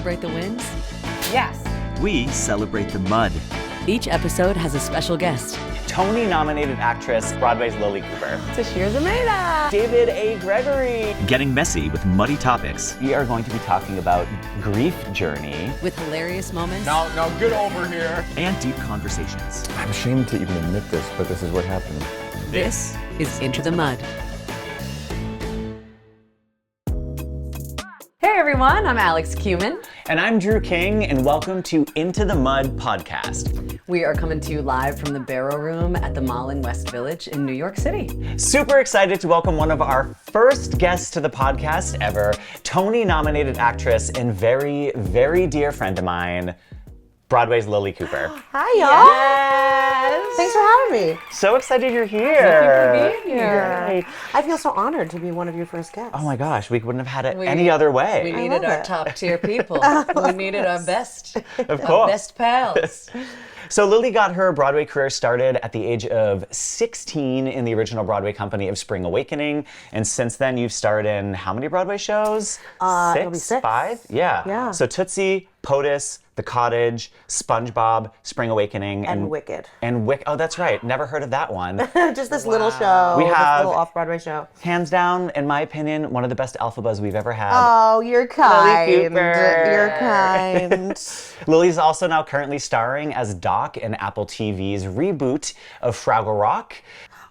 celebrate the wins? Yes. We celebrate the mud. Each episode has a special guest. Tony-nominated actress, Broadway's Lilli Cooper. Tashir Zameda. David A. Gregory. Getting messy with muddy topics. We are going to be talking about grief journey. With hilarious moments. Now get over here. And deep conversations. I'm ashamed to even admit this, but this is what happened. This is Into the Mud. Hey everyone, I'm Alex Cumin. And I'm Drew King, and welcome to Into the Mud podcast. We are coming to you live from the Barrow Room at the Mall in West Village in New York City. Super excited to welcome one of our first guests to the podcast ever, Tony-nominated actress and very, very dear friend of mine, Broadway's Lilli Cooper. Hi, y'all. Yes. Thanks for having me. So excited you're here. Thank you for being here. Yay. I feel so honored to be one of your first guests. Oh my gosh, we wouldn't have had it any other way. We needed love our it. top tier people. We needed our best. Of Our course. best pals. So Lilli got her Broadway career started at the age of 16 in the original Broadway company of Spring Awakening. And since then, you've starred in how many Broadway shows? It'll be six. 5? Yeah. Yeah. So Tootsie, POTUS, The Cottage, Spongebob, Spring Awakening, And Wicked. And Oh, that's right. Never heard of that one. Just this little show. We this have- little off-Broadway show. Hands down, in my opinion, one of the best Elphabas we've ever had. Oh, you're kind. Cooper. You're kind. Lily's also now currently starring as Doc in Apple TV's reboot of Fraggle Rock.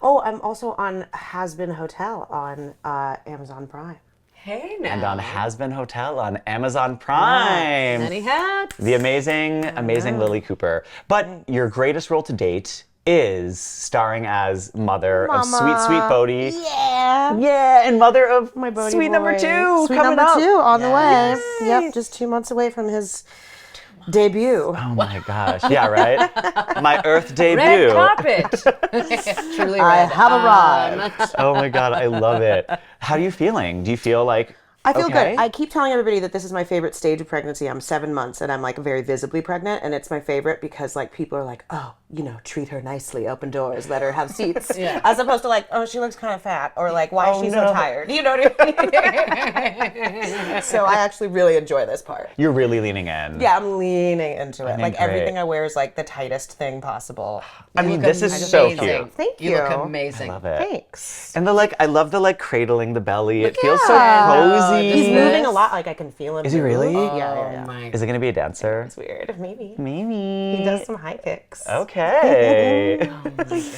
Oh, I'm also on Has Been Hotel on Amazon Prime. Hey now. And on Has Been Hotel on Amazon Prime. Many hats. The amazing Lilli Cooper. But your greatest role to date is starring as mother of sweet, sweet Bodie. Yeah. Yeah, and mother of My Bodie sweet boy. number 2 Sweet coming number up. 2 on the way. Yep, just 2 months away from his debut. Oh my gosh. Yeah, right? My Earth debut. Red carpet. Truly I red. have arrived. Oh my God, I love it. How are you feeling? Do you feel like I feel okay? good. I keep telling everybody that this is my favorite stage of pregnancy. I'm 7 months and I'm like very visibly pregnant, and it's my favorite because like people are like, oh, you know, treat her nicely, open doors, let her have seats, Yeah. as opposed to like, oh, she looks kind of fat, or like, why is she no. so tired? You know what I mean? So I actually really enjoy this part. You're really leaning in. Yeah, I'm leaning into it. Like great. everything I wear is like the tightest thing possible. I mean, look this is so amazing. cute. Thank You you. look amazing. Love it. Thanks. And I love the cradling the belly. It feels so Yeah. cozy. He's Yes. moving a lot. Like I can feel him. Is he move. really? Yeah. Oh my. Is it gonna be a dancer? It's weird. Maybe. Maybe. He does some high kicks. Okay.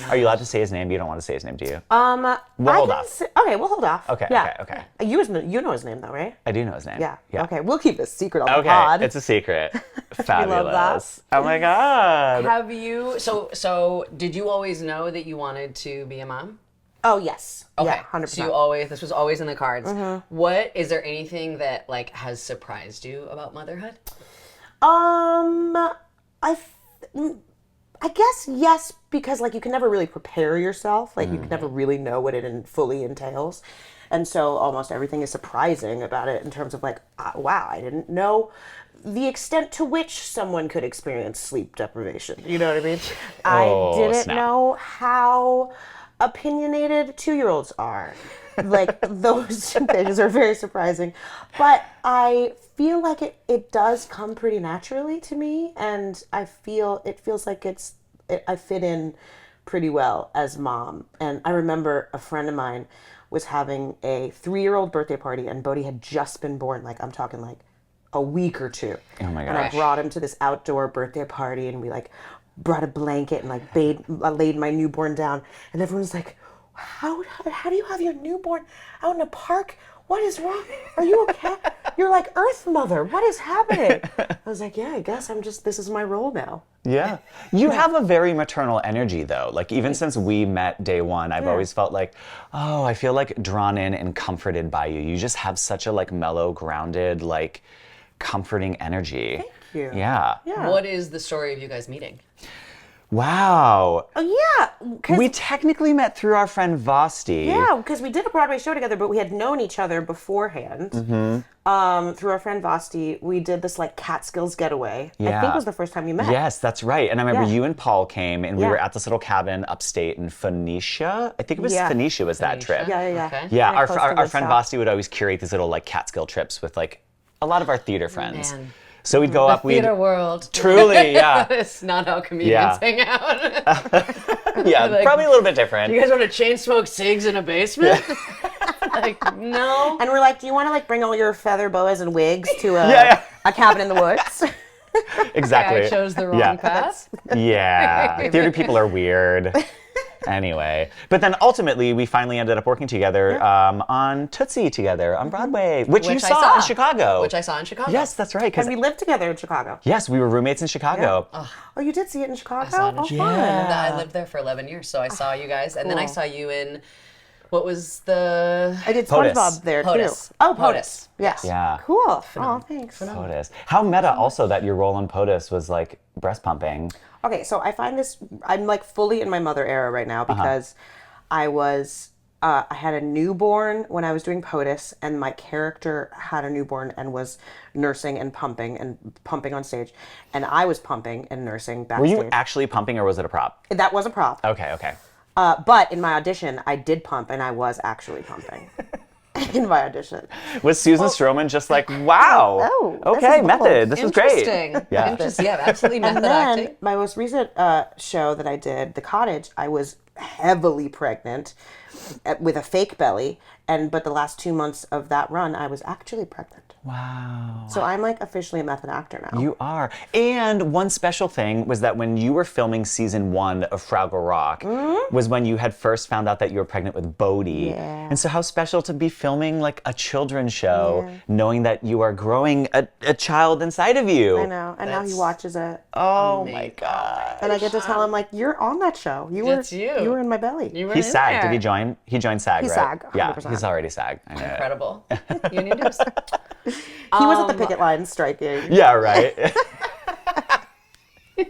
Are you alled to say his name? You don't want to say his name, do you? We'll hold off. Okay, we'll hold off. Okay, Yeah. okay. You know his name though, right? I do know his name. Yeah. Yeah. Okay, we'll keep this secret on the Okay. pod. It's a secret. Fabulous. that. Oh my God. Have you, so did you always know that you wanted to be a mom? Oh yes. Okay. Yeah, 100%. So this was always in the cards. Mm-hmm. Is there anything that like has surprised you about motherhood? I guess yes, because like you can never really prepare yourself. Like you can never really know what it fully entails. And so almost everything is surprising about it in terms of like, wow, I didn't know the extent to which someone could experience sleep deprivation. You know what I mean? I didn't snap. know how opinionated 2-year-olds are. Like those things are very surprising. But I feel like it does come pretty naturally to me, and it feels like I fit in pretty well as mom. And I remember a friend of mine was having a 3-year-old birthday party, and Bodie had just been born. Like I'm talking like a week or 2. Oh my And I gosh. brought him to this outdoor birthday party, and we like brought a blanket and like laid my newborn down, and everyone's like, how do you have your newborn out in a park? What is wrong? Are you okay? You're like Earth Mother. What is happening? I was like, yeah, I guess this is my role now. Yeah. You have a very maternal energy though. Like even since we met day one, I've always felt like, oh, I feel like drawn in and comforted by you. You just have such a like mellow, grounded, like comforting energy. Thank you. Yeah. Yeah. What is the story of you guys meeting? Wow. Oh yeah. 'Cause- We technically met through our friend Vosti. Yeah, because we did a Broadway show together, but we had known each other beforehand. Through our friend Vosti, we did this like Catskills getaway. I Yeah. think it was the first time we met. Yes, that's right. And I remember Yeah. you and Paul came and we Yeah. were at this little cabin upstate in Phoenicia. I think it was Yeah. Phoenicia was that trip. Yeah. Okay. Yeah, Kinda close to our the friend south. Vosti would always curate these little like Catskill trips with like a lot of our theater friends. Man. So we'd go up, we'd Theater world. truly, yeah. It's not how comedians Yeah. hang out. Yeah, Like, probably a little bit different. You guys want to chain smoke cigs in a basement? Like, no. And we're like, do you want to like bring all your feather boas and wigs to Yeah. a cabin in the woods? Exactly. I chose the wrong path. Yeah, theater people are weird. Anyway, but then ultimately we finally ended up working together on Tootsie together on Broadway, which you Which I saw saw. in Chicago. Which I saw in Chicago. Yes, that's right. 'Cause And we lived together in Chicago. yes, we were roommates in Chicago. Oh, you did see it in Chicago? saw it in Oh, Chicago. fun. I lived there for 11 years, so I saw you guys. And then I Cool. saw you in, what was the... I did POTUS. SpongeBob there POTUS. too. Oh, POTUS. POTUS. Yes. Yeah. Cool. Oh, thanks. POTUS. How meta also that your role on POTUS was like breast pumping. Okay, so I find this, I'm like fully in my mother era right now because I was, I had a newborn when I was doing POTUS, and my character had a newborn and was nursing and pumping on stage. And I was pumping and nursing Were backstage. you actually pumping or was it a prop? That was a prop. Okay, okay. But in my audition, I did pump and I was actually pumping in my audition. Was Susan Stroman just like, wow, Oh, this okay, is method, bold. this is great. Interesting. Yeah. Interesting. Yeah, absolutely method And then acting. my most recent show that I did, The Cottage, I was heavily pregnant with a fake belly, but the last 2 months of that run, I was actually pregnant. Wow. So I'm like officially a method actor now. You are. And one special thing was that when you were filming season 1 of Fraggle Rock was when you had first found out that you were pregnant with Bodie. Yeah. And so how special to be filming like a children's show, knowing that you are growing a child inside of you. I know, and now he That's watches it, Oh my God. and I get to tell him like, "You're on that show. That's you. You were in my belly." You were He's in SAG. there. Did he join? He joined SAG, He's right? SAG, Yeah, 100%. he's already SAG. I know. Incredible. Union dues. He was at the picket line striking. Yeah, right.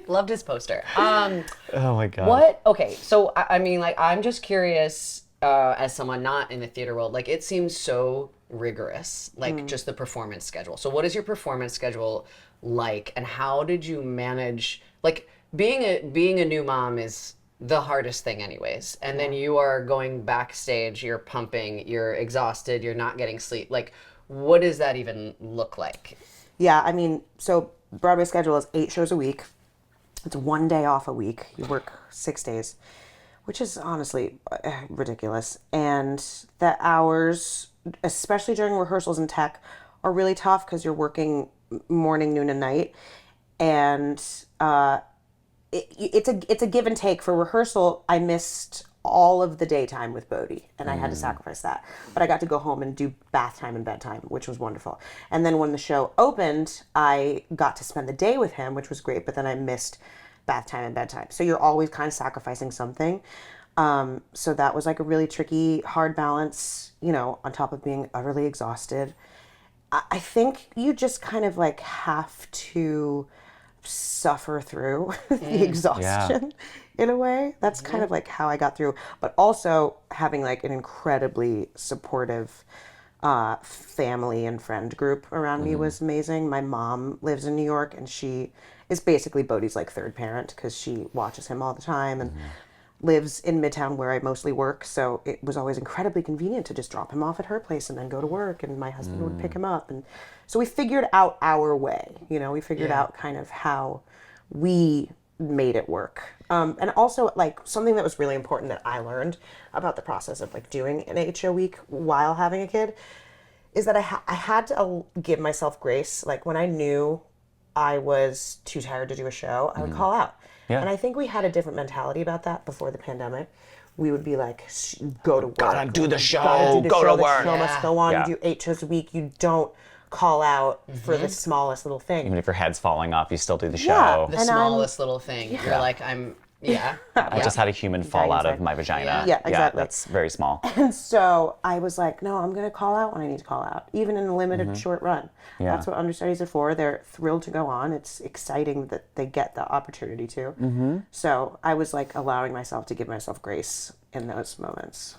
Loved his poster. Oh my God. What? Okay, so I mean, like, I'm just curious, as someone not in the theater world, like, it seems so rigorous, like just the performance schedule. So, what is your performance schedule like, and how did you manage? Like, being a new mom is the hardest thing, anyways. And then you are going backstage, you're pumping, you're exhausted, you're not getting sleep. Like, what does that even look like? Yeah, I mean, so Broadway schedule is 8 shows a week. It's 1 day off a week. You work 6 days, which is honestly ridiculous. And the hours, especially during rehearsals in tech, are really tough because you're working morning, noon, and night. And it's a give and take. For rehearsal, I missed all of the daytime with Bodie, and I had to sacrifice that. But I got to go home and do bath time and bedtime, which was wonderful. And then when the show opened, I got to spend the day with him, which was great, but then I missed bath time and bedtime. So you're always kind of sacrificing something. So that was like a really tricky, hard balance, on top of being utterly exhausted. I think you just kind of like have to suffer through the exhaustion in a way. That's kind of like how I got through, but also having like an incredibly supportive family and friend group around me was amazing. My mom lives in New York, and she is basically Bodie's like third parent because she watches him all the time and lives in Midtown where I mostly work. So it was always incredibly convenient to just drop him off at her place and then go to work, and my husband would pick him up. And so we figured out our way, we figured out kind of how we made it work. And also like something that was really important that I learned about the process of like doing an 8-show week while having a kid is that I had to give myself grace. Like when I knew I was too tired to do a show, I would call out. Yeah. And I think we had a different mentality about that before the pandemic. We would be like, go to work. Gotta do the show, Gotta do the go show. to work. The show must go on. Yeah. You do 8 shows a week. You don't call out for the smallest little thing. Even if your head's falling off, you still do the Yeah. show. The And smallest little thing. You're like, I just had a human fall out of my vagina. Yeah, exactly. That's very small. And so I was like, no, I'm going to call out when I need to call out, even in a limited short run. Yeah. That's what understudies are for. They're thrilled to go on. It's exciting that they get the opportunity to. So I was like allowing myself to give myself grace in those moments.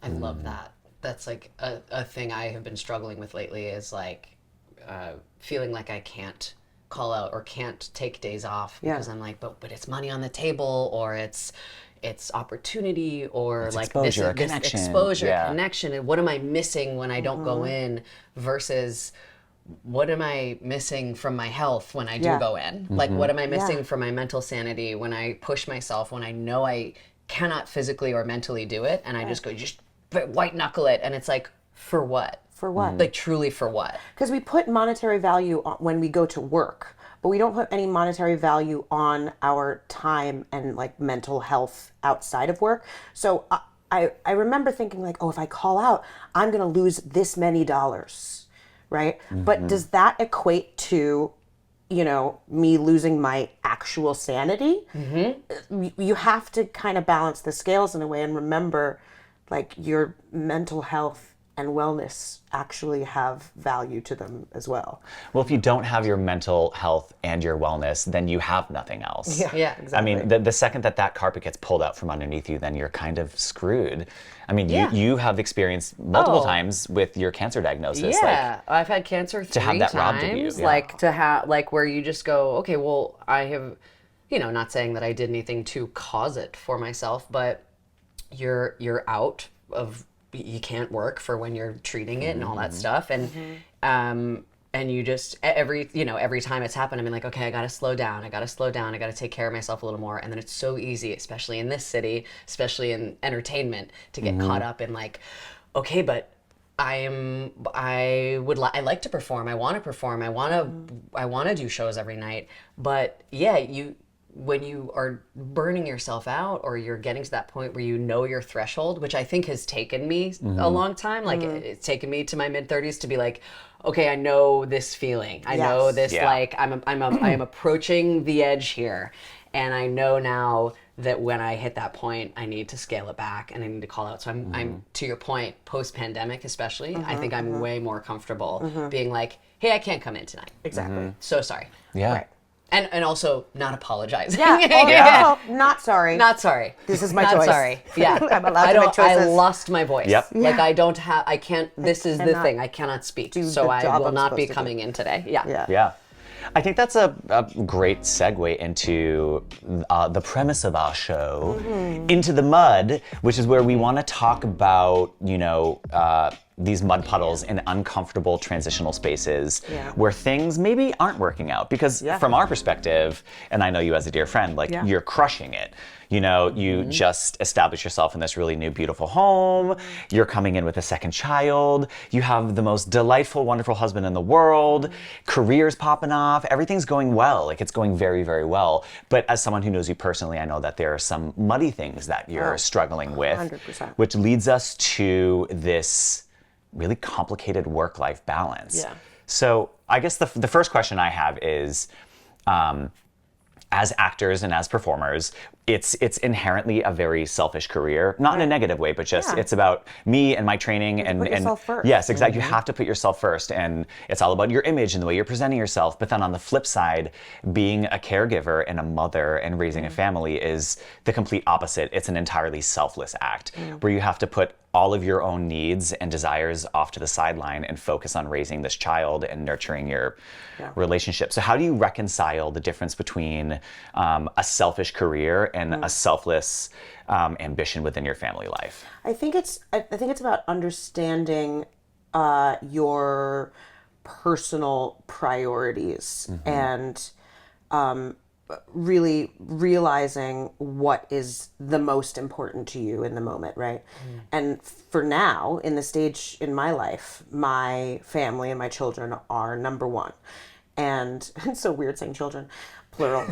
I love that. That's like a thing I have been struggling with lately is like feeling like I can't call out or can't take days off because I'm like, but it's money on the table, or it's opportunity, or It's like exposure, this connection. exposure, Yeah. connection, and what am I missing when I don't go in versus what am I missing from my health when I do Yeah. go in? Like, what am I missing Yeah. from my mental sanity when I push myself, when I know I cannot physically or mentally do it, and I just go, just white knuckle it, and it's like, for what? For what? Like, truly for what? Because we put monetary value on when we go to work, but we don't put any monetary value on our time and like mental health outside of work. So I remember thinking like, oh, if I call out, I'm going to lose this many dollars, right? But does that equate to, you know, me losing my actual sanity? You have to kind of balance the scales in a way and remember like your mental health and wellness actually have value to them as well. Well, if you don't have your mental health and your wellness, then you have nothing else. Yeah, exactly. I mean, the second that carpet gets pulled out from underneath you, then you're kind of screwed. I mean, you have experienced multiple times with your cancer diagnosis. Yeah, I've had cancer 3 have that robbed of you, times. yeah. Like to have like where you just go, okay, well, I have, you know, not saying that I did anything to cause it for myself, but you're out of, you can't work for when you're treating it and all that stuff, and you just every time it's happened, I'm like, okay, I gotta slow down, I gotta take care of myself a little more. And then it's so easy, especially in this city, especially in entertainment, to get caught up in like, okay, but I like to perform, I want to perform, I want to do shows every night. But yeah, when you are burning yourself out, or you're getting to that point where you know your threshold, which I think has taken me a long time, like it's taken me to my mid-30s to be like, okay, I know this feeling, I know this, Yeah. like I am approaching the edge here, and I know now that when I hit that point, I need to scale it back and I need to call out. So I'm to your point, post-pandemic especially, I think I'm way more comfortable being like, hey, I can't come in tonight. Exactly. So sorry. Yeah. Right. And also not apologizing. Yeah. Also, not sorry. Not sorry. This is my Not choice. sorry. Yeah. I'm allowed I to make don't. I choices. lost my voice. Yep. Like I can't. This is the cannot thing. I cannot speak. do So the I job will I'm not be supposed to do. coming in today. Yeah. Yeah. Yeah. I think that's a great segue into the premise of our show, Into the Mud, which is where we want to talk about, you know, these mud puddles in uncomfortable transitional spaces where things maybe aren't working out. Because from our perspective, and I know you as a dear friend, like you're crushing it. You know, you just established yourself in this really new, beautiful home. You're coming in with a second child. You have the most delightful, wonderful husband in the world. Career's popping off. Everything's going well. Like, it's going very, very well. But as someone who knows you personally, I know that there are some muddy things that you're struggling with. 100%. Which leads us to this really complicated work-life balance. Yeah. So I guess the first question I have is, as actors and as performers, it's inherently a very selfish career, not in a negative way, but just it's about me and my training and put yourself first. Yes, exactly. You have to put yourself first, and it's all about your image and the way you're presenting yourself. But then on the flip side, being a caregiver and a mother and raising a family is the complete opposite. It's an entirely selfless act where you have to put all of your own needs and desires off to the sideline and focus on raising this child and nurturing your relationship. So how do you reconcile the difference between a selfish career and a selfless ambition within your family life? I think it's about understanding your personal priorities and really realizing what is the most important to you in the moment, right? And for now, in the stage in my life, my family and my children are number one. And it's so weird saying children, plural,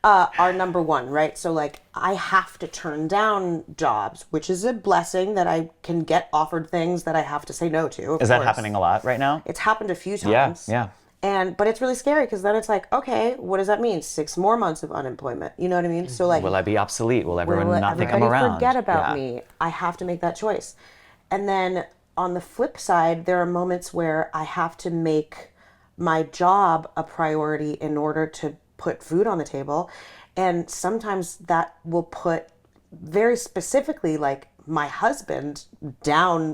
are number one, right? So like I have to turn down jobs, which is a blessing that I can get offered things that I have to say no to. Is that happening a lot right now? It's happened a few times. Yeah. But it's really scary because then it's like, okay, what does that mean? 6 more months of unemployment. You know what I mean? So like, Will I be obsolete? Will everyone will not think I'm everybody around? forget about Yeah. me? I have to make that choice. And then on the flip side, there are moments where I have to make my job a priority in order to put food on the table. And sometimes that will put very specifically like my husband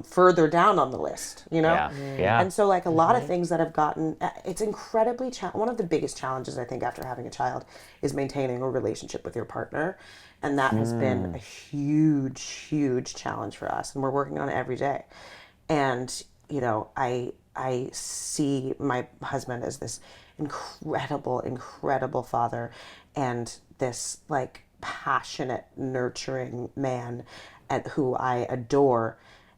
further down on the list, you know? Yeah. And so like a lot of things that have gotten, it's incredibly, one of the biggest challenges I think after having a child is maintaining a relationship with your partner. And that has been a huge, huge challenge for us. And we're working on it every day. And I see my husband as this incredible father, and this like passionate, nurturing man, and who I adore,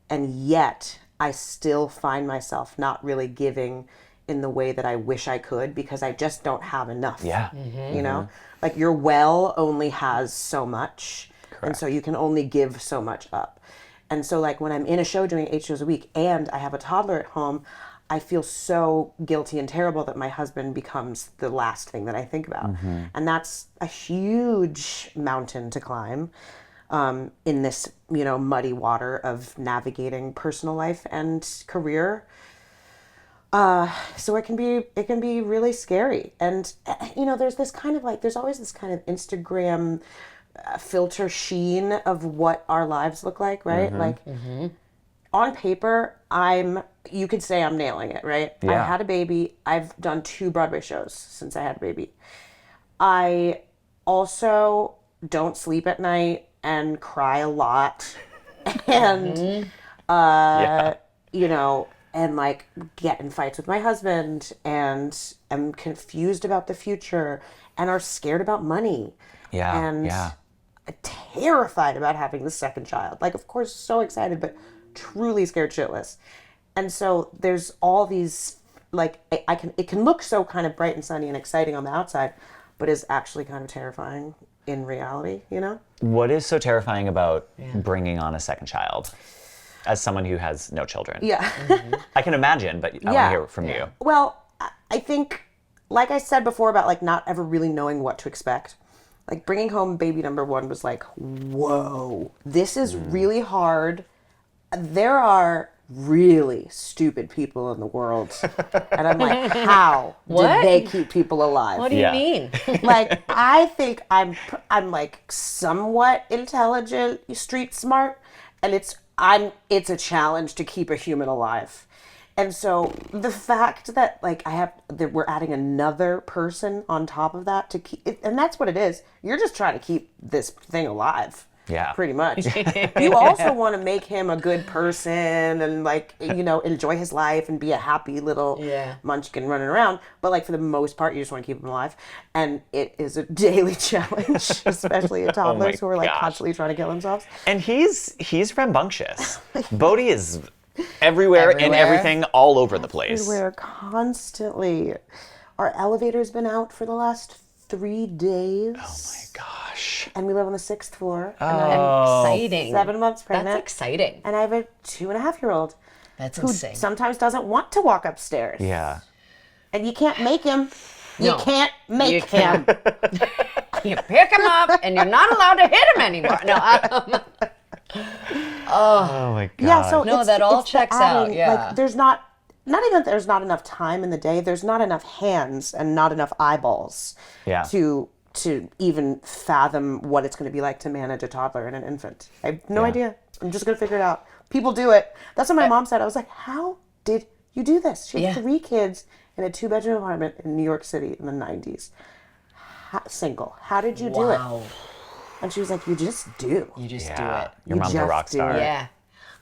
and yet I still find myself not really giving in the way that I wish I could, because I just don't have enough. Yeah. You know, like your well only has so much. And so you can only give so much up. And so like when I'm in a show doing 8 shows a week and I have a toddler at home, I feel so guilty and terrible that my husband becomes the last thing that I think about. And that's a huge mountain to climb in this, muddy water of navigating personal life and career. So it can be really scary. And, there's this kind of there's always this kind of Instagram filter sheen of what our lives look like, right? On paper, you could say I'm nailing it, right? Yeah. I had a baby. I've done 2 Broadway shows since I had a baby. I also don't sleep at night and cry a lot. And, and like get in fights with my husband and am confused about the future and are scared about money. And terrified about having the second child. Like, of course, so excited, but truly scared shitless. And so there's all these, it can look so kind of bright and sunny and exciting on the outside, but is actually kind of terrifying in reality, What is so terrifying about bringing on a second child as someone who has no children? Yeah. I can imagine, but I want to hear it from you. Well, I think, like I said before about not ever really knowing what to expect, bringing home baby number 1 was like, whoa, this is really hard. There are really stupid people in the world. And I'm like, how did they keep people alive? What do you mean? I think I'm somewhat intelligent, street smart, and it's a challenge to keep a human alive. And so the fact that we're adding another person on top of that to keep it, and that's what it is. You're just trying to keep this thing alive. Yeah. Pretty much. You also want to make him a good person and enjoy his life and be a happy little munchkin running around. But for the most part, you just want to keep him alive. And it is a daily challenge, especially in toddlers who are constantly trying to kill themselves. And he's rambunctious. Bodie is everywhere and everything all over the place. Everywhere, constantly. Our elevator's been out for the last 3 days. Oh my gosh. And we live on the 6th floor. Exciting. 7 months pregnant. That's exciting. And I have a 2.5-year-old. That's who insane. sometimes doesn't want to walk upstairs. Yeah. And you can't make him. You No. can't make him. You pick him up and you're not allowed to hit him anymore. No, Oh my god. Yeah, so No, it's, that all it's the checks out, adding, yeah. there's not even that there's not enough time in the day, there's not enough hands and not enough eyeballs to even fathom what it's going to be like to manage a toddler and an infant. I have no idea. I'm just going to figure it out. People do it. That's what my mom said. I was like, how did you do this? She had 3 kids in a 2-bedroom apartment in New York City in the 90s. Single. How did you do it? And she was like, you just do. You just do Yeah. it. Your mom's a just rock do star. it. Yeah.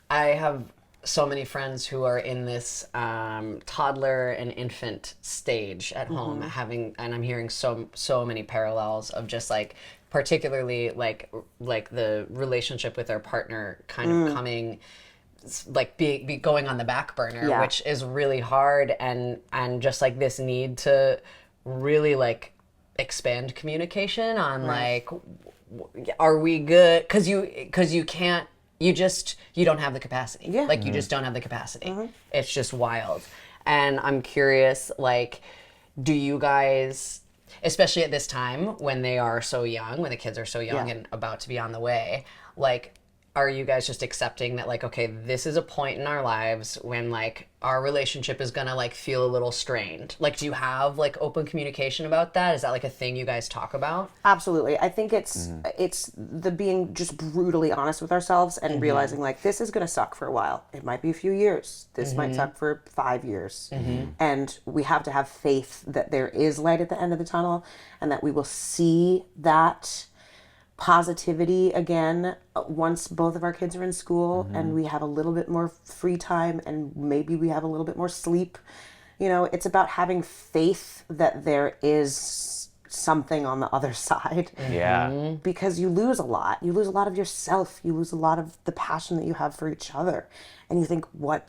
I have so many friends who are in this toddler and infant stage at home and I'm hearing so many parallels of just particularly the relationship with their partner kind of coming be going on the back burner, which is really hard, and just this need to really expand communication on are we good, because you can't, you don't have the capacity. You just don't have the capacity. It's just wild. And I'm curious, do you guys, especially at this time when they are so young, when the kids are so young and about to be on the way, are you guys just accepting that okay, this is a point in our lives when our relationship is gonna feel a little strained? Do you have open communication about that? Is that a thing you guys talk about? Absolutely. I think it's the being just brutally honest with ourselves and realizing this is going to suck for a while. It might be a few years. This might suck for 5 years. And we have to have faith that there is light at the end of the tunnel and that we will see that positivity again once both of our kids are in school and we have a little bit more free time and maybe we have a little bit more sleep. You know, it's about having faith that there is something on the other side. Yeah. Because you lose a lot. You lose a lot of yourself. You lose a lot of the passion that you have for each other. And you think, we're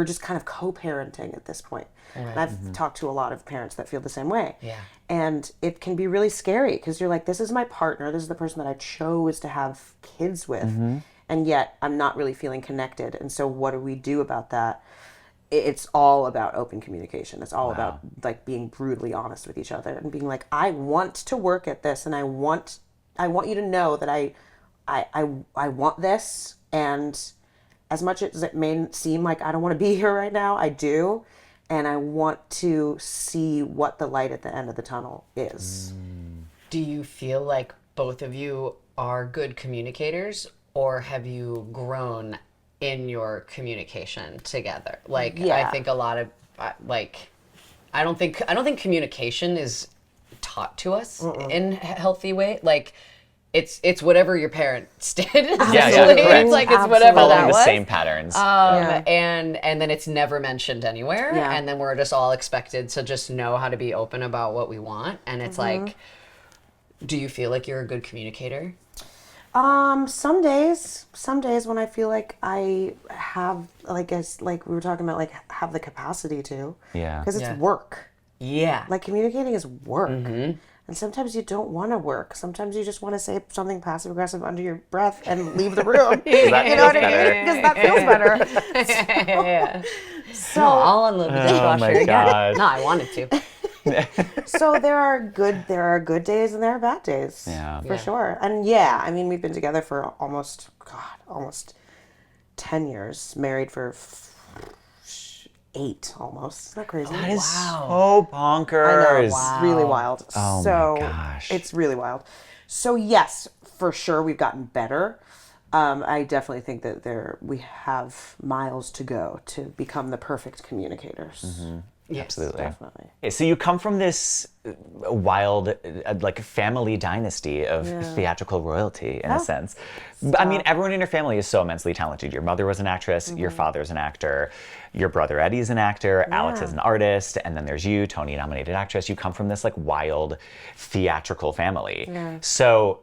just kind of co-parenting at this point. And I've talked to a lot of parents that feel the same way. Yeah. And it can be really scary because you're like, this is my partner. This is the person that I chose to have kids with. And yet I'm not really feeling connected. And so what do we do about that? It's all about open communication. It's all about like being brutally honest with each other and being like, I want to work at this, and I want you to know that I want this, and as much as it may seem like I don't want to be here right now, I do, and I want to see what the light at the end of the tunnel is. Do you feel like both of you are good communicators, or have you grown in your communication together? Like, I think a lot of I don't think communication is taught to us in a healthy way. Like, it's whatever your parents did. Correct. It's like it's whatever Following that the was. same patterns. And then it's never mentioned anywhere. Yeah. And then we're just all expected to just know how to be open about what we want. And it's like, do you feel like you're a good communicator? Some days when I feel like I have, like, as like we were talking about, like, have the capacity to. Yeah. Because it's work. Yeah. Like, communicating is work. And sometimes you don't want to work. Sometimes you just want to say something passive aggressive under your breath and leave the room. You know what I mean? Because that feels better. Yeah. So, No, I'll unload the dishwasher my again. God. No, I wanted to. so there are good days and there are bad days. Yeah. For sure. And yeah, I mean, we've been together for almost 10 years, married for 8 almost. Isn't that crazy? That is so bonkers. I know, it's really wild. Oh so my gosh. It's really wild. So yes, for sure we've gotten better. I definitely think that we have miles to go to become the perfect communicators. Yes, Absolutely. Definitely. Okay, so you come from this wild, like, family dynasty of theatrical royalty, in a sense. I mean, everyone in your family is so immensely talented. Your mother was an actress, your father's an actor, your brother Eddie's an actor, Alex is an artist, and then there's you, Tony-nominated actress. You come from this, like, wild theatrical family. So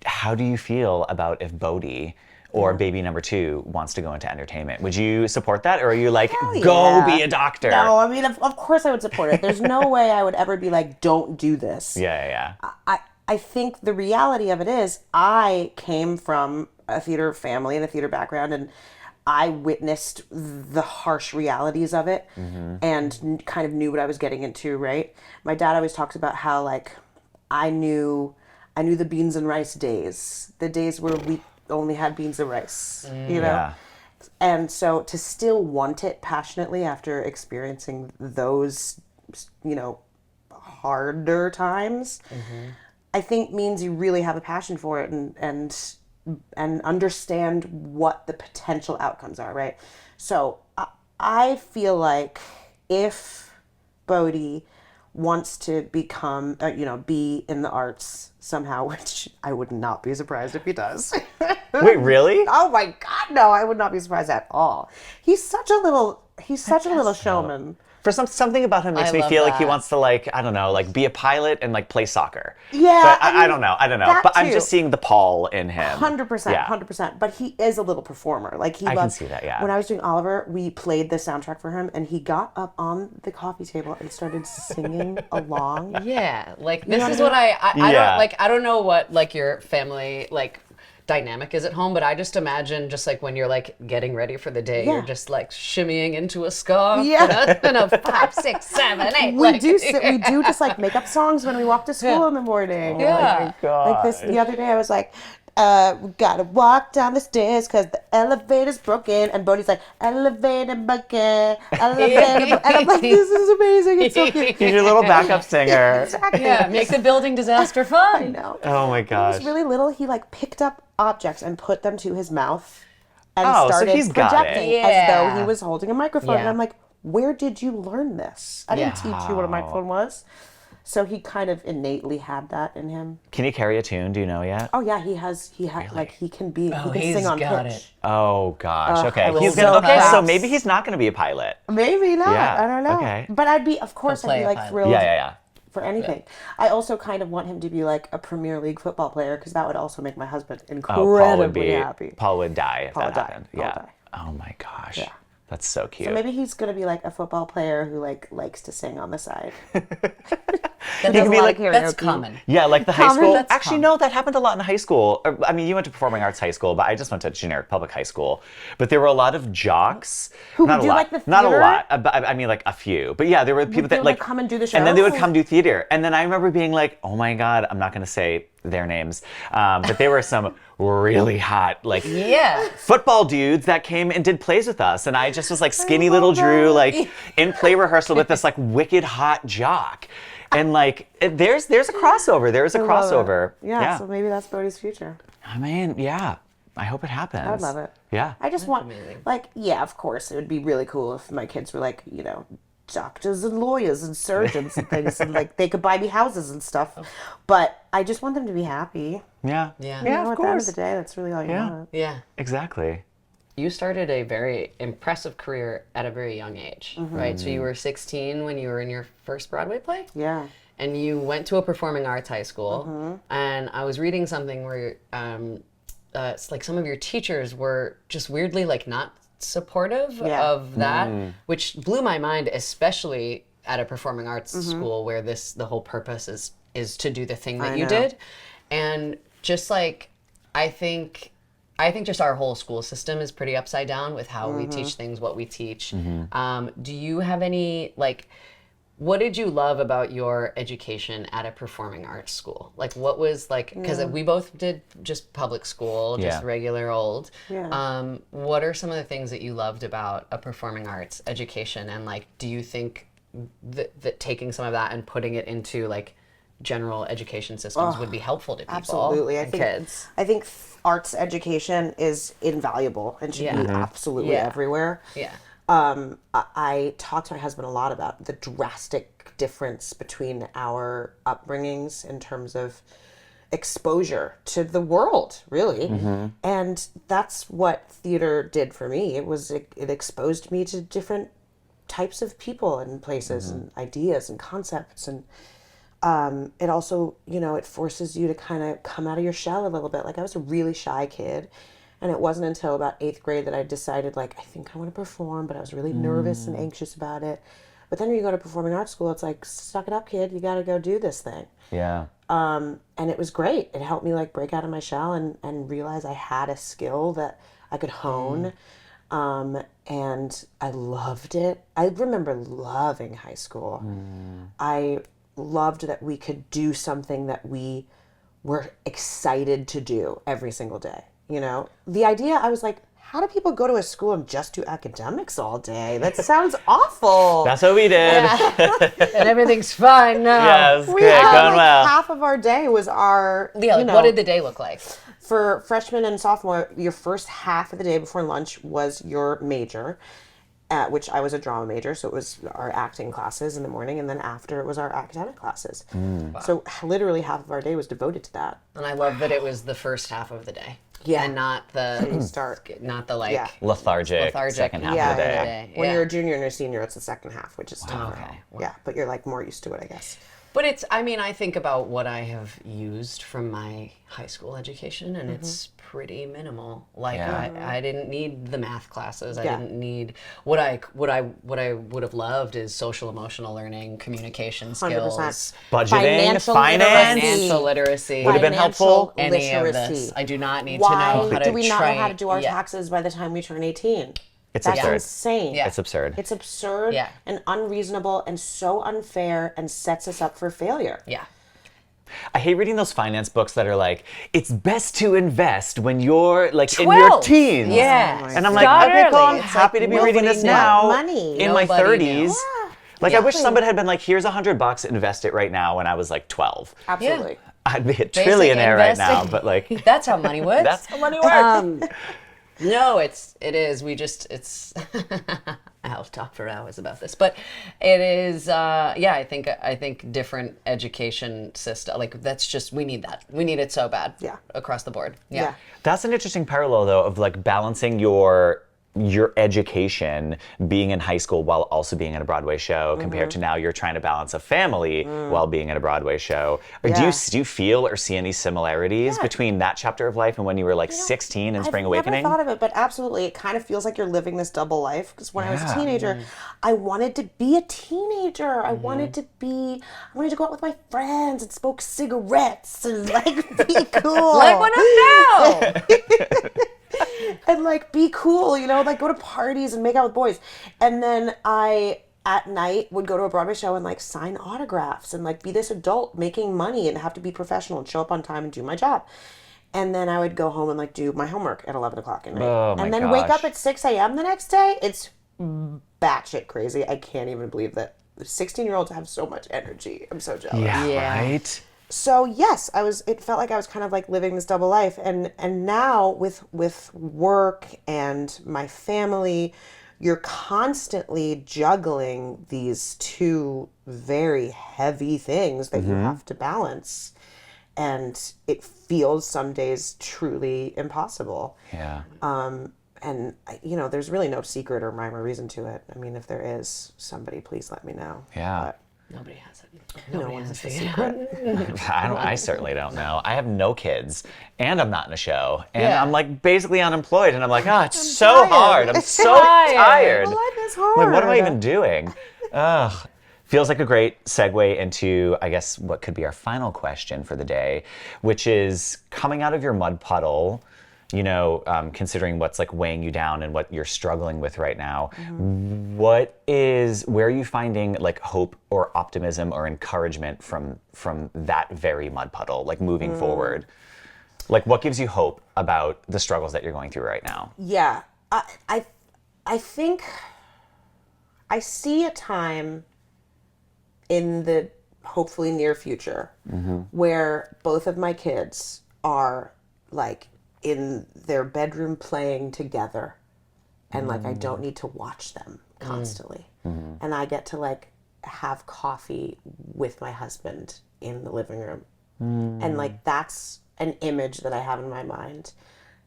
how do you feel about if Bodie or baby number 2 wants to go into entertainment? Would you support that, or are you like, go be a doctor? No, I mean, of course I would support it. There's no way I would ever be like, don't do this. Yeah. I think the reality of it is I came from a theater family and a theater background, and I witnessed the harsh realities of it and kind of knew what I was getting into, right? My dad always talks about how, like, I knew the beans and rice days, the days where we only had beans and rice, you know? Yeah. And so to still want it passionately after experiencing those, you know, harder times, I think means you really have a passion for it and understand what the potential outcomes are, right? So I feel like if Bodie wants to become, be in the arts somehow, which I would not be surprised if he does. Wait, really? Oh my God, no, I would not be surprised at all. He's such a little showman. For something about him makes I me love feel like he that. wants to, like, I don't know, like, be a pilot and, like, play soccer. Yeah, But I I mean, don't know. that But I'm too. just seeing the Paul in him. 100%, Yeah. 100%. But he is a little performer. Like, I can see that, yeah. When I was doing Oliver, we played the soundtrack for him, and he got up on the coffee table and started singing along. Yeah, like this is what I Yeah. don't like. I don't know what like your family like dynamic is at home, but I just imagine just like when you're like getting ready for the day, Yeah. you're just like shimmying into a scarf. Yeah. and a 5, 6, 7, 8. We do just like make up songs when we walk to school in the morning. Yeah. Like this the other day, I was like, we gotta walk down the stairs because the elevator's broken. And Bodie's like, elevator broken, elevator broken. And I'm like, this is amazing. It's so cute. He's your little backup singer. Exactly. Yeah, make the building disaster fun. I know. Oh my When he gosh. was really little, he like picked up objects and put them to his mouth and Oh, so started he's got it. projecting as Yeah. though he was holding a microphone. And Yeah. I'm like, where did you learn this? I didn't teach you what a microphone was. So he kind of innately had that in him. Can he carry a tune? Do you know yet? Oh yeah, he like he can sing on pitch. Oh gosh. Okay. I was He's so gonna. Okay. So proud. maybe he's not gonna be a pilot. Maybe not. Yeah, I don't know. okay. But I'd be, of course, He'll play I'd be a like pilot. thrilled Yeah. for anything. I also kind of want him to be like a Premier League football player because that would also make my husband Oh, incredibly happy. Paul would die if Paul that would die. happened. Paul Yeah. would die. Oh my gosh. Yeah. That's so cute. So maybe he's gonna be like a football player who like likes to sing on the side. That can be like- that's common. Yeah, like the high Common? school. That's Actually, no, that happened a lot in high school. I mean, you went to performing arts high school, but I just went to generic public high school. But there were a lot of jocks. Who not would a do, lot. like, the Not a theater? lot. I mean, like a few. But yeah, there were people they that like come and do the And then they would show? come do theater. And then I remember being like, oh my God, I'm not going to say their names, but they were some really hot, like Yeah. football dudes that came and did plays with us, and I just was like skinny little Drew, like in play rehearsal with this like wicked hot jock, and like there's a crossover. There is a crossover. Yeah, so maybe that's Bodie's future. I mean, yeah. I hope it happens. I'd love it. Yeah. I just want, like, yeah, of course, it would be really cool if my kids were like, you know, doctors and lawyers and surgeons and things, and like they could buy me houses and stuff. But I just want them to be happy. Yeah. Yeah. You know, of at the end of course. the day, that's really all you Yeah. want. Yeah. Exactly. You started a very impressive career at a very young age, right? So you were 16 when you were in your first Broadway play? Yeah. And you went to a performing arts high school. And I was reading something where it's like some of your teachers were just weirdly like not supportive of that, which blew my mind, especially at a performing arts school where the whole purpose is to do the thing that I you know. did. And just like, I think just our whole school system is pretty upside down with how we teach things, what we teach. Do you have any, like, what did you love about your education at a performing arts school? Like, what was, like, because we both did just public school, just Yeah. regular old. Yeah. What are some of the things that you loved about a performing arts education? And, like, do you think that taking some of that and putting it into, like, general education systems would be helpful to people Absolutely. and kids? I think arts education is invaluable and should be absolutely Yeah. everywhere. Yeah. I talk to my husband a lot about the drastic difference between our upbringings in terms of exposure to the world, really. And that's what theater did for me. It exposed me to different types of people and places and ideas and concepts, and it also, you know, it forces you to kind of come out of your shell a little bit. Like, I was a really shy kid, and it wasn't until about 8th grade that I decided, like, I think I want to perform, but I was really nervous and anxious about it. But then when you go to performing arts school, it's like, suck it up, kid, you got to go do this thing. Yeah. And it was great. It helped me, like, break out of my shell and realize I had a skill that I could hone. And I loved it. I remember loving high school. I loved that we could do something that we were excited to do every single day. You know, the idea, I was like, how do people go to a school and just do academics all day? That sounds awful. That's what we did. And everything's fine now. Yes, We good, had, going like, well. half of our day was our, Yeah, like, you know, what did the day look like? for freshman and sophomore, your first half of the day before lunch was your major, which I was a drama major, so it was our acting classes in the morning, and then after it was our academic classes. So literally half of our day was devoted to that. And I love that it was the first half of the day. Yeah. And not the Start. not the like Yeah. Lethargic second half Yeah, of the day. yeah. When you're a junior and a senior, it's the second half, which is tougher. Okay. Yeah, but you're like more used to it, I guess. But it's, I mean, I think about what I have used from my high school education, and it's pretty minimal. Like, Yeah. I didn't need the math classes. I Yeah. didn't need what I would have loved is social emotional learning, communication skills, 100%. Budgeting, Financial finance. financial literacy. Would have been helpful. Any of this. literacy. I do not need Why to know how to do we not know how to train- do our yeah. taxes by the time we turn 18? It's That's absurd. insane. Yeah. It's absurd. It's absurd Yeah. and unreasonable and so unfair and sets us up for failure. Yeah. I hate reading those finance books that are like, it's best to invest when you're like in your 12. teens. Yeah. And I'm like, Start okay, cool, early. I'm It's happy like to be reading nobody this knew. now Money. in my Nobody knew. 30s. Like, I wish somebody had been like, here's $100, invest it right now when I was like 12. Absolutely. I'd be a Basic trillionaire right now, investing. but like, That's how money works. that's how money works. No, it is. We just, it's, I'll talk for hours about this, but it is, I think different education system, like that's just, we need that. We need it so bad. Yeah. Across the board. Yeah. That's an interesting parallel, though, of like balancing your education being in high school while also being in a Broadway show compared to now you're trying to balance a family while being in a Broadway show. Or do you feel or see any similarities between that chapter of life and when you were like 16 in Spring Awakening? I've never thought of it, but absolutely. It kind of feels like you're living this double life. Because when I was a teenager, I wanted to be a teenager. I wanted to go out with my friends and smoke cigarettes and like be cool. Like one up now! And like be cool, like go to parties and make out with boys. And then I at night would go to a Broadway show and like sign autographs and like be this adult making money and have to be professional and show up on time and do my job. And then I would go home and like do my homework at 11 o'clock at night. And then wake up at 6 a.m. the next day. It's batshit crazy. I can't even believe that 16-year-olds have so much energy. I'm so jealous. Yeah. Right? So yes, it felt like I was kind of like living this double life, and now with work and my family, you're constantly juggling these two very heavy things that you have to balance, and it feels some days truly impossible. Yeah. And there's really no secret or rhyme or reason to it. I mean, if there is, somebody please let me know. Yeah. But Nobody has it. no one has the secret. I certainly don't know. I have no kids, and I'm not in a show, and I'm like basically unemployed, and I'm like, it's so hard. I'm so tired. Life is hard. Like, what am I even doing? Ugh. Feels like a great segue into, I guess, what could be our final question for the day, which is coming out of your mud puddle, considering what's like weighing you down and what you're struggling with right now, where are you finding like hope or optimism or encouragement from that very mud puddle, like moving forward? Like what gives you hope about the struggles that you're going through right now? Yeah, I think I see a time in the hopefully near future where both of my kids are like in their bedroom playing together, and like I don't need to watch them constantly, and I get to like have coffee with my husband in the living room, and like that's an image that I have in my mind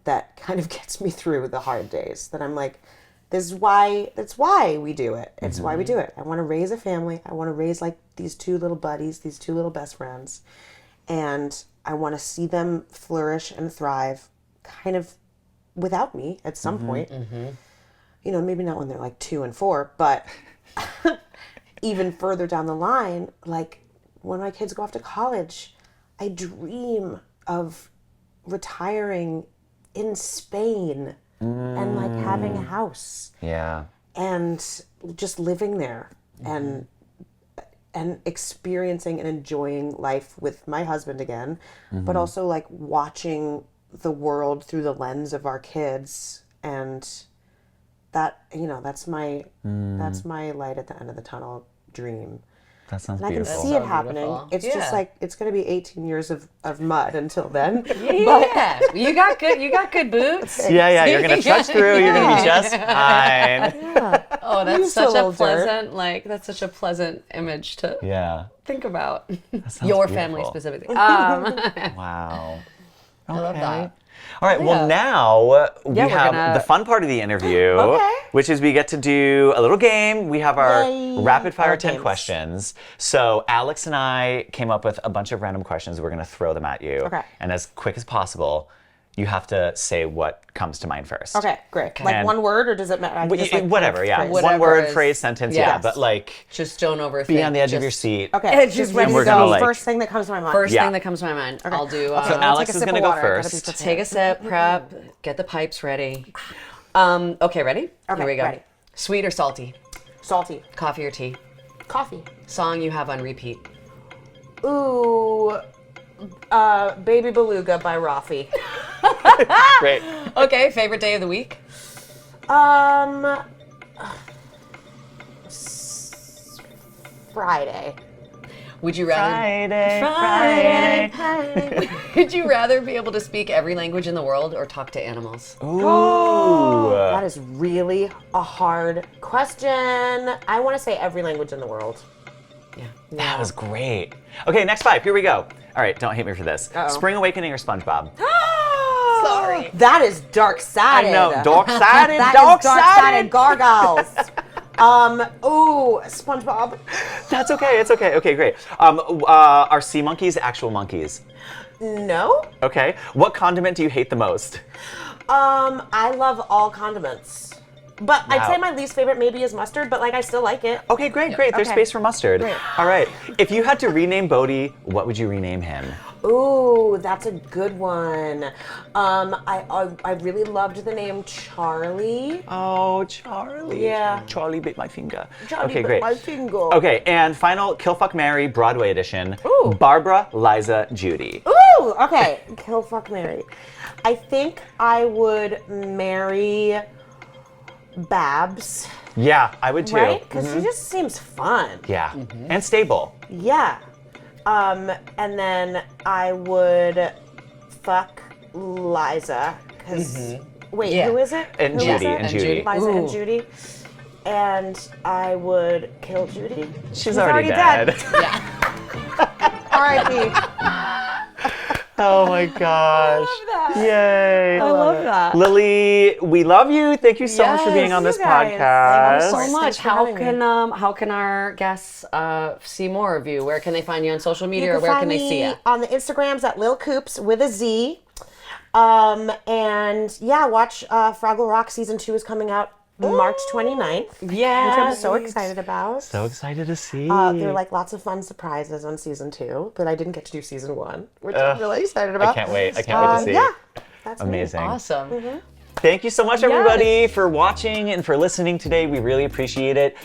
that kind of gets me through the hard days, that I'm like, that's why we do it. It's why we do it. I want to raise a family. I want to raise like these two little buddies, these two little best friends, and I want to see them flourish and thrive kind of without me at some point. Maybe not when they're like 2 and 4, but even further down the line, like when my kids go off to college, I dream of retiring in Spain and like having a house. Yeah. And just living there and experiencing and enjoying life with my husband again, but also like watching the world through the lens of our kids, and that that's my light at the end of the tunnel dream. That sounds And I can beautiful. see it happening. beautiful. It's just like it's going to be 18 years of mud until then. Yeah, you got good boots. Yeah, you're gonna trudge through. You're gonna be just fine. Oh, that's Used to a such a little dirt. pleasant image to Yeah. think about. sounds Your beautiful. family specifically. Wow. I love that. All right, well now we Yeah, we're have gonna- the fun part of the interview, Okay. which is we get to do a little game. We have our Yay. rapid fire Our 10 games. questions. So Alex and I came up with a bunch of random questions. We're gonna throw them at you. Okay. And as quick as possible, you have to say what comes to mind first. Okay, great. Like And- one word, or does it matter? I can just, like, Whatever, yeah. phrase. Whatever One word, is- phrase, sentence, yes. yeah. But like, Just don't overthink. be on the edge of just your seat. Okay, Just just ready ready to to go. go. Like- First thing that comes to my mind. First Yeah. thing that comes to my mind. I'll do. So I'll Alex take a is sip gonna of go water. I gotta be first. prepared. Take a sip, prep, get the pipes ready. Okay, ready? Okay, Here we go. ready. Sweet or salty? Salty. Coffee or tea? Coffee. Song you have on repeat? Ooh, Baby Beluga by Rafi. Great. Okay, favorite day of the week? Friday. Would you rather? Friday. Would you rather be able to speak every language in the world or talk to animals? Ooh. That is really a hard question. I want to say every language in the world. Yeah. That was great. Okay, next 5. Here we go. All right, don't hate me for this. Spring Awakening or SpongeBob? Sorry. That is dark-sided. I know, dark-sided, That is dark-sided. gargoyles. Ooh, SpongeBob. That's okay, it's okay. Okay, great. Are sea monkeys actual monkeys? No. Okay. What condiment do you hate the most? I love all condiments. But I'd Wow. say my least favorite maybe is mustard, but like I still like it. Okay, great. There's Okay. space for mustard. Great. All right. If you had to rename Bodie, what would you rename him? Ooh, that's a good one. I really loved the name Charlie. Oh, Charlie. Yeah. Charlie bit my finger. Charlie okay, bit great. my finger. Okay, and final Kill Fuck Marry Broadway edition. Ooh. Barbara, Liza, Judy. Ooh, okay. Kill, fuck, marry. I think I would marry Babs, Yeah, I would too. right? Because she just seems fun. Yeah. And stable. Yeah. And then I would fuck Liza. Because, wait, Yeah. who is it? And Who is Judy, it? and Judy. Liza and Ooh. Judy. And I would kill Judy. She's already dead. R.I.P. Oh my gosh. Yay. I love that. Lilli, we love you. Thank you so much for being on Yes, this you guys. podcast. Thank you So Thanks much. for How having me. can our guests see more of you? Where can they find you on social media, You or where find can they see me you? on the Instagrams at Lil Coops with a Z. And yeah, watch Fraggle Rock season 2 is coming out March 29th. Yeah. Which I'm so excited about. So excited to see. There are like lots of fun surprises on season 2, but I didn't get to do season 1, which I'm really excited about. I can't wait. I can't wait to see. Yeah, that's me. Amazing. Awesome. Thank you so much, everybody, for watching and for listening today. We really appreciate it.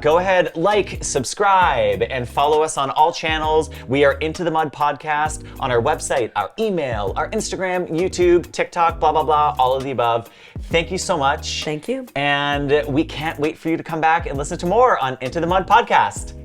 Go ahead, like, subscribe, and follow us on all channels. We are Into the Mud Podcast on our website, our email, our Instagram, YouTube, TikTok, blah, blah, blah, all of the above. Thank you so much. Thank you. And we can't wait for you to come back and listen to more on Into the Mud Podcast.